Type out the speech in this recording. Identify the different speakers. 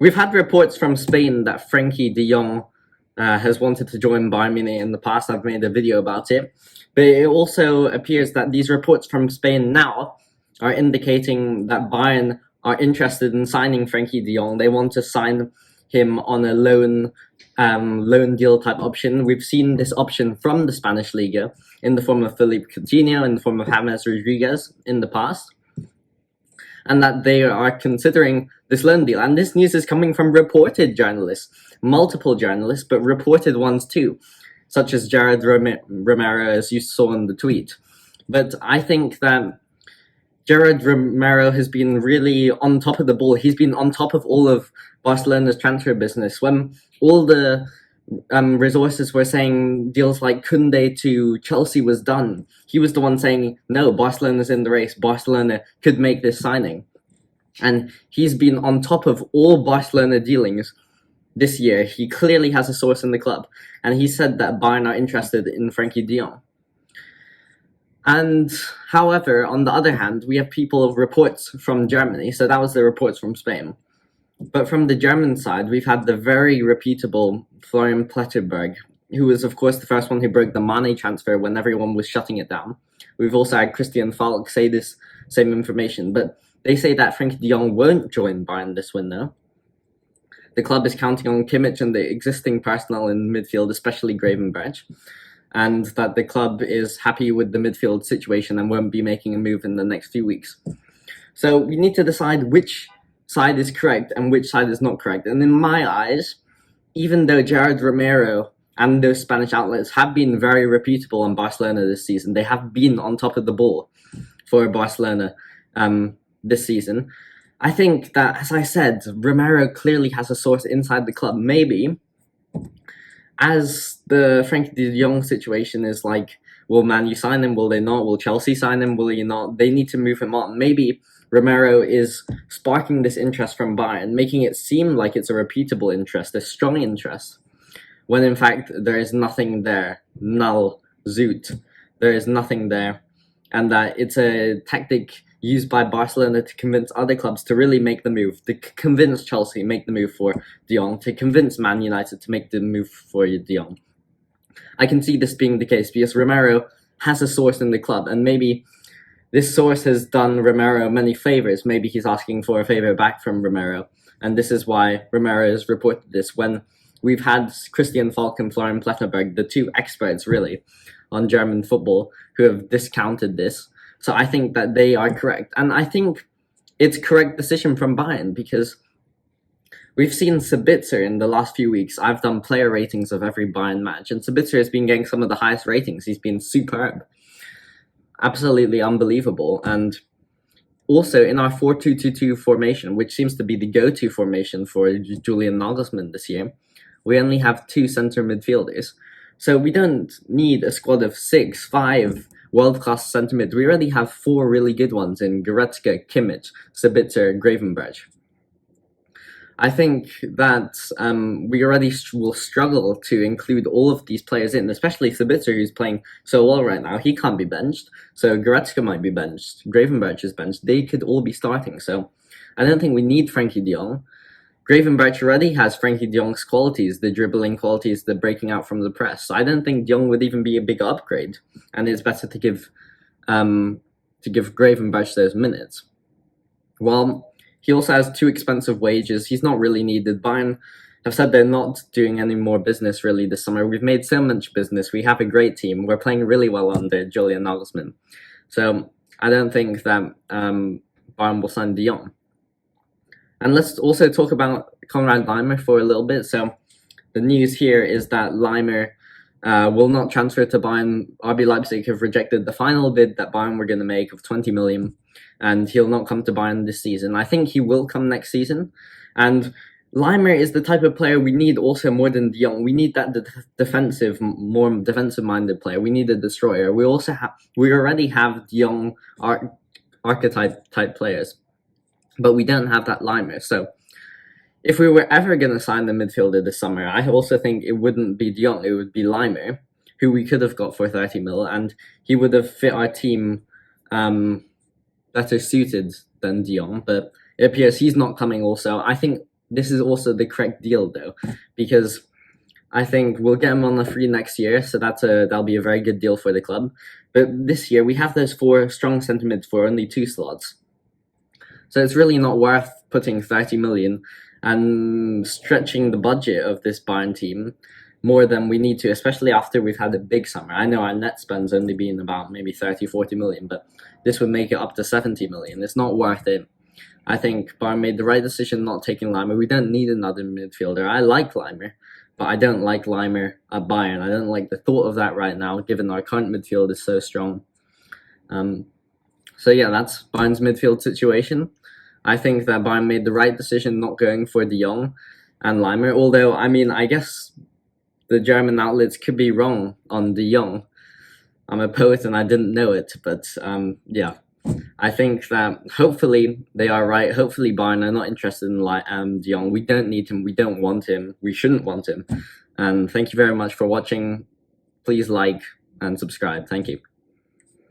Speaker 1: we've had reports from Spain that Frenkie de Jong has wanted to join Bayern Munich in the past. I've made a video about it. But it also appears that these reports from Spain now are indicating that Bayern are interested in signing Frenkie de Jong. They want to sign him on a loan deal type option. We've seen this option from the Spanish Liga in the form of Philippe Coutinho, in the form of James Rodriguez in the past, and that they are considering this loan deal. And this news is coming from reported journalists, multiple journalists, but reported ones too, such as Jared Romero, as you saw in the tweet. But I think that Jared Romero has been really on top of the ball. He's been on top of all of Barcelona's transfer business. When all the resources were saying deals like Koundé to Chelsea was done, he was the one saying, no, Barcelona's in the race. Barcelona could make this signing. And he's been on top of all Barcelona dealings this year. He clearly has a source in the club. And he said that Bayern are interested in Frenkie de Jong. And however, on the other hand, we have reports from Germany. So that was the reports from Spain. But from the German side, we've had the very repeatable Florian Pletterberg, who was, of course, the first one who broke the Mane transfer when everyone was shutting it down. We've also had Christian Falk say this same information. But they say that Frenkie de Jong won't join Bayern this window. The club is counting on Kimmich and the existing personnel in midfield, especially Gravenberch, and that the club is happy with the midfield situation and won't be making a move in the next few weeks. So we need to decide which side is correct and which side is not correct. And in my eyes, even though Jared Romero and those Spanish outlets have been very reputable on Barcelona this season, they have been on top of the ball for Barcelona this season, I think that, as I said, Romero clearly has a source inside the club. Maybe, as the Frenkie de Jong situation is like, will Man U sign him? Will they not? Will Chelsea sign him? Will he not? They need to move him on. Maybe Romero is sparking this interest from Bayern, making it seem like it's a repeatable interest, a strong interest, when in fact there is nothing there. Null, zoot. There is nothing there. And that it's a tactic used by Barcelona to convince other clubs to really make the move, to convince Chelsea make the move for de Jong, to convince Man United to make the move for de Jong. I can see this being the case because Romero has a source in the club, and maybe this source has done Romero many favors. Maybe he's asking for a favor back from Romero, and this is why Romero has reported this when we've had Christian Falk and Florian Pletterberg, the two experts really on German football, who have discounted this. So I think that they are correct. And I think it's a correct decision from Bayern because we've seen Sabitzer in the last few weeks. I've done player ratings of every Bayern match, and Sabitzer has been getting some of the highest ratings. He's been superb. Absolutely unbelievable. And also in our 4-2-2-2 formation, which seems to be the go-to formation for Julian Nagelsmann this year, we only have 2 center midfielders. So we don't need a squad of 5 world-class centre mid. We already have 4 really good ones in Goretzka, Kimmich, Sabitzer, Gravenberch. I think that we already will struggle to include all of these players in, especially Sabitzer, who's playing so well right now. He can't be benched, so Goretzka might be benched. Gravenberch is benched. They could all be starting, so I don't think we need Frenkie de Jong. Gravenberch already has Frenkie de Jong's qualities, the dribbling qualities, the breaking out from the press. So I don't think de Jong would even be a big upgrade, and it's better to give Gravenberch those minutes. Well, he also has 2 expensive wages. He's not really needed. Bayern have said they're not doing any more business really this summer. We've made so much business. We have a great team. We're playing really well under Julian Nagelsmann. So I don't think that Bayern will sign de Jong. And let's also talk about Konrad Laimer for a little bit. So the news here is that Laimer will not transfer to Bayern. RB Leipzig have rejected the final bid that Bayern were going to make of 20 million, and he'll not come to Bayern this season. I think he will come next season. And Laimer is the type of player we need also more than de Jong. We need that more defensive-minded player. We need a destroyer. We already have de Jong archetype type players, but we don't have that Laimer. So if we were ever going to sign the midfielder this summer, I also think it wouldn't be de Jong, it would be Laimer, who we could have got for 30 mil, and he would have fit our team better suited than de Jong, but it appears he's not coming also. I think this is also the correct deal though, because I think we'll get him on a free next year, so that'll be a very good deal for the club. But this year we have those 4 strong centre mids for only 2 slots, so it's really not worth putting 30 million and stretching the budget of this Bayern team more than we need to, especially after we've had a big summer. I know our net spend's only been about maybe 30-40 million, but this would make it up to 70 million. It's not worth it. I think Bayern made the right decision not taking Laimer. We don't need another midfielder. I like Laimer, but I don't like Laimer at Bayern. I don't like the thought of that right now, given our current midfield is so strong. So yeah, that's Bayern's midfield situation. I think that Bayern made the right decision not going for De Jong and Laimer, although, I mean, I guess the German outlets could be wrong on De Jong. I'm a poet and I didn't know it, but yeah. I think that hopefully they are right. Hopefully Bayern are not interested in De Jong. We don't need him. We don't want him. We shouldn't want him. And thank you very much for watching. Please like and subscribe. Thank you.